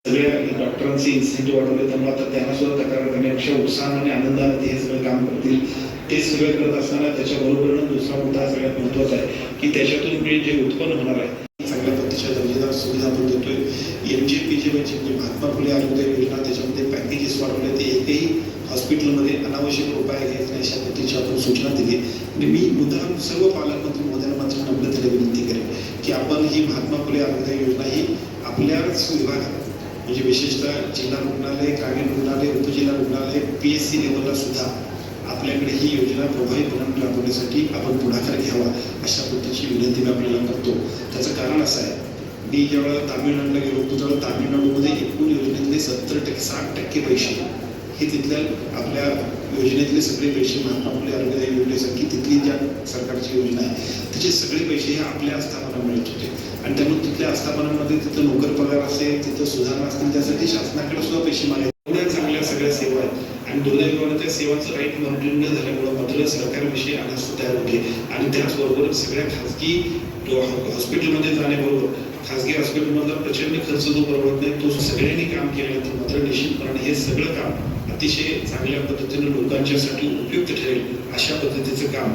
सगळ्या डॉक्टरांचे इन्सेंटिव्ह वाढवले, त्यामुळे आता त्यांना सुद्धा तक्रार करण्यापेक्षा उत्साहाने आणि आनंदाने ते हे सगळं काम करतील. ते सगळं करत असताना त्याच्याबरोबर दुसरा मुद्दा सगळ्यात महत्त्वाचा आहे की त्याच्यातून जे उत्पन्न होणार आहे चांगल्या पद्धतीच्या दर्जेदार सुविधा आपण देतोय. MJPJ म्हणजे महात्मा फुले आरोग्य योजना, त्याच्यामध्ये पॅकेजेस वाढवले. ते एकही हॉस्पिटलमध्ये अनावश्यक उपाय घ्यायचे नाही अशा पद्धतीची आपण सूचना दिली. आणि मी मुद्दाम सर्व पालकमंत्री मोदयांना मात्र नम्रतेने विनंती करेन की आपण ही महात्मा फुले आरोग्य योजना ही आपल्याच विभागात म्हणजे विशेषतः जिल्हा रुग्णालय, ग्रामीण रुग्णालय, उपजिल्हा रुग्णालय, PSC लेवलला सुद्धा आपल्याकडे ही योजना प्रभावीपणे राबवण्यासाठी आपण पुढाकार घ्यावा अशा पद्धतीची विनंती मी आपल्याला करतो. त्याचं कारण असं आहे, मी जेव्हा तामिळनाडूला गेलो होतो तेव्हा तामिळनाडूमध्ये एकूण योजनेतले 60% पैसे हे तिथल्या आपल्या योजनेतले सगळे पैसे महात्मा फुले आरोग्य योजनेसारखी तिथली ज्या सरकारची योजना आहे त्याचे सगळे पैसे हे आपल्या आस्थापना मिळत होते. आणि त्यामुळे तिथल्या आस्थापनामध्ये तिथं नोकर पगार असेल, तिथं सुधारणा असतील, त्यासाठी शासनाकडे सुद्धा पैसे मागायचे. एवढ्या चांगल्या सगळ्या सेवा आहेत आणि दुर्दैवाने त्या सेवांचं राईट मॉनिटरिंग न झाल्यामुळे मात्र सरकारविषयी अनास्थ तयार होते. आणि त्याचबरोबर सगळ्या खाजगी हॉस्पिटलमध्ये जाण्याबरोबर खाजगी हॉस्पिटलमधला प्रचंड खर्च जो परवडत नाही तो सगळ्यांनी काम केलं तर मात्र निश्चितपणे हे सगळं काम अतिशय चांगल्या पद्धतीने लोकांच्यासाठी उपयुक्त ठरेल अशा पद्धतीचं काम